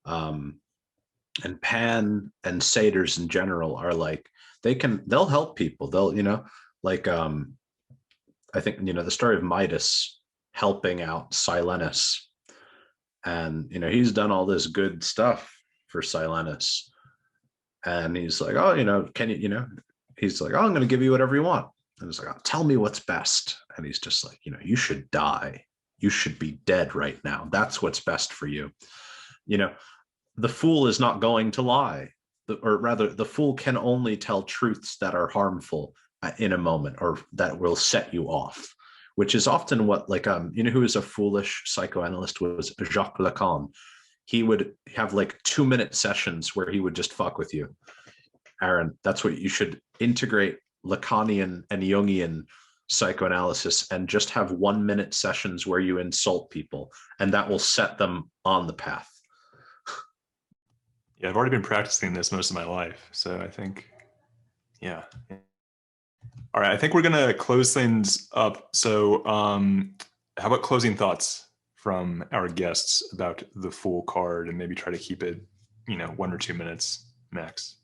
And Pan and satyrs in general are like, they'll help people. They'll, like, I think, the story of Midas helping out Silenus. And, he's done all this good stuff for Silenus. And he's like, oh, can you, he's like, oh, I'm going to give you whatever you want. And he's like, oh, tell me what's best. And he's just like, you should die. You should be dead right now. That's what's best for you. The fool is not going to lie, or rather, the fool can only tell truths that are harmful in a moment, or that will set you off, which is often what, like, who is a foolish psychoanalyst was Jacques Lacan. He would have like 2-minute sessions where he would just fuck with you. Arran, that's what you should integrate Lacanian and Jungian psychoanalysis and just have 1-minute sessions where you insult people, and that will set them on the path. Yeah, I've already been practicing this most of my life, so I think, yeah. All right, I think we're gonna close things up. So how about closing thoughts from our guests about the Fool card, and maybe try to keep it, 1 or 2 minutes max.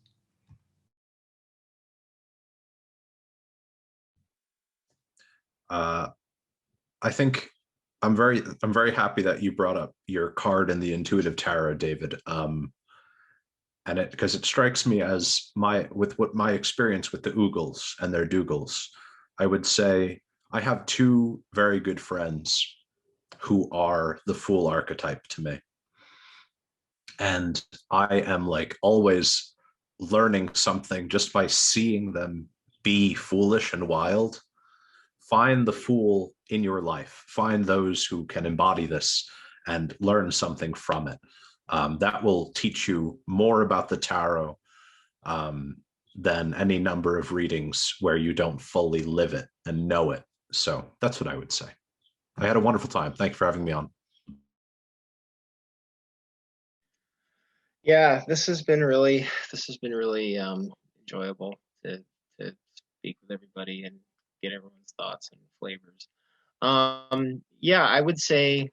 I think I'm very happy that you brought up your card in the Intuitive Tarot, David. And because it strikes me as with what my experience with the Oogles and their Dougals, I would say I have 2 very good friends who are the Fool archetype to me. And I am like always learning something just by seeing them be foolish and wild. Find the Fool in your life. Find those who can embody this and learn something from it. That will teach you more about the tarot than any number of readings where you don't fully live it and know it. So that's what I would say. I had a wonderful time. Thank you for having me on. Yeah, this has been really enjoyable to speak with everybody and get everyone's thoughts and flavors. Yeah, I would say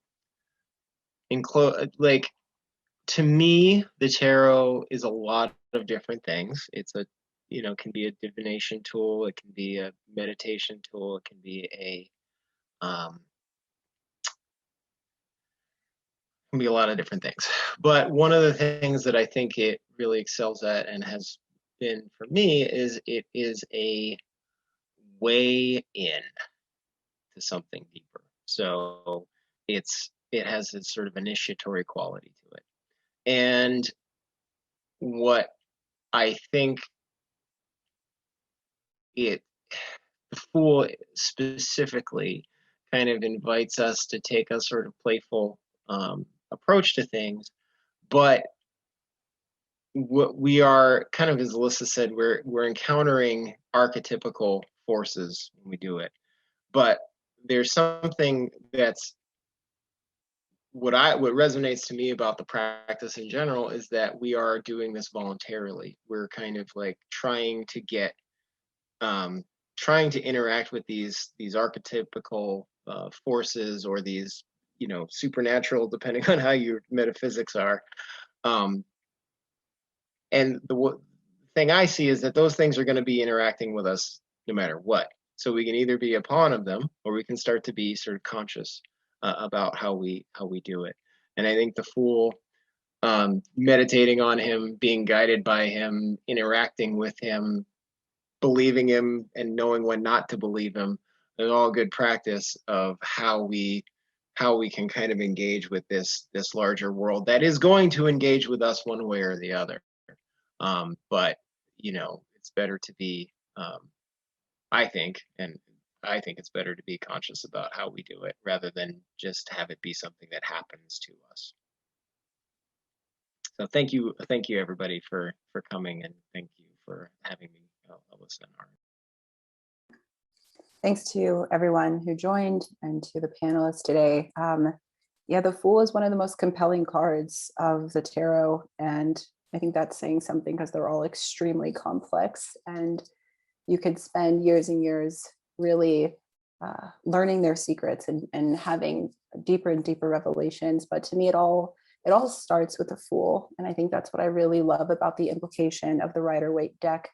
to me, the tarot is a lot of different things. It's can be a divination tool, it can be a meditation tool, it can be a lot of different things. But one of the things that I think it really excels at, and has been for me, is it is a way in to something deeper. So it has this sort of initiatory quality to it. And what I think the Fool specifically kind of invites us to take a sort of playful approach to things, but what we are kind of, as Alyssa said, we're encountering archetypical forces when we do it. But there's something that's what resonates to me about the practice in general, is that we are doing this voluntarily. We're kind of like trying to interact with these archetypical forces, or these supernatural, depending on how your metaphysics are. And the thing I see is that those things are going to be interacting with us no matter what. So we can either be a pawn of them, or we can start to be sort of conscious about how we do it. And I think the Fool, meditating on him, being guided by him, interacting with him, believing him, and knowing when not to believe him, is all good practice of how we can kind of engage with this larger world that is going to engage with us one way or the other. But it's better to be, I think it's better to be conscious about how we do it, rather than just have it be something that happens to us. So thank you everybody for coming, and thank you for having me, Alyssa and Arran. Thanks to everyone who joined, and to the panelists today. Yeah, the Fool is one of the most compelling cards of the tarot, and I think that's saying something, because they're all extremely complex, and you could spend years and years really learning their secrets and having deeper and deeper revelations. But to me, it all starts with the Fool. And I think that's what I really love about the implication of the Rider-Waite deck,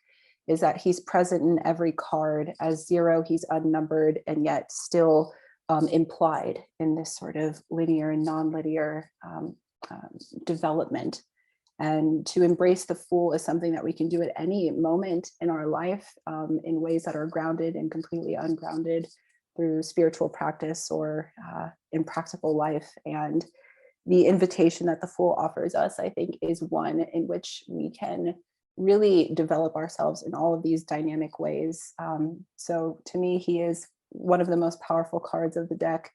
is that he's present in every card. As 0, he's unnumbered and yet still implied in this sort of linear and non-linear development. And to embrace the Fool is something that we can do at any moment in our life, in ways that are grounded and completely ungrounded through spiritual practice or in practical life. And the invitation that the Fool offers us, I think, is one in which we can really develop ourselves in all of these dynamic ways. So to me, he is one of the most powerful cards of the deck.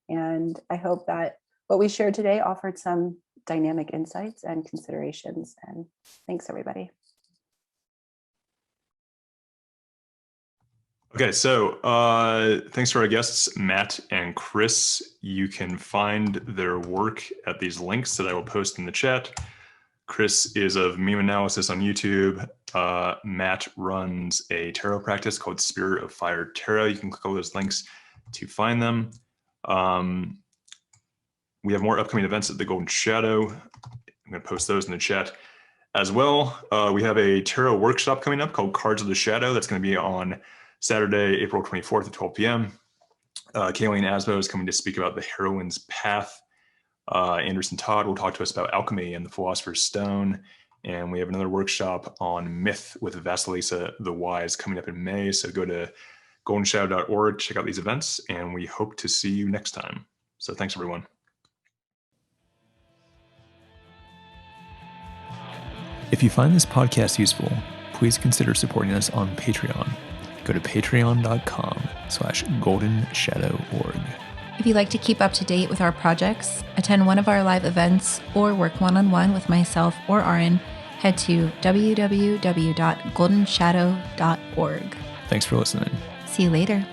And I hope that what we shared today offered some dynamic insights and considerations. And thanks, everybody. Okay, so thanks to our guests, Matt and Chris. You can find their work at these links that I will post in the chat. Chris is of MemeAnalysis on YouTube. Matt runs a tarot practice called Spirit of Fire Tarot. You can click all those links to find them. We have more upcoming events at the Golden Shadow. I'm going to post those in the chat as well. We have a tarot workshop coming up called Cards of the Shadow. That's going to be on Saturday, April 24th at 12 p.m. Kayleen Asbo is coming to speak about the Heroine's Path. Anderson Todd will talk to us about alchemy and the Philosopher's Stone. And we have another workshop on myth with Vasilisa the Wise coming up in May. So go to goldenshadow.org, check out these events, and we hope to see you next time. So thanks, everyone. If you find this podcast useful, please consider supporting us on Patreon. Go to patreon.com/goldenshadow.org. If you'd like to keep up to date with our projects, attend one of our live events, or work one-on-one with myself or Arran, head to www.goldenshadow.org. Thanks for listening. See you later.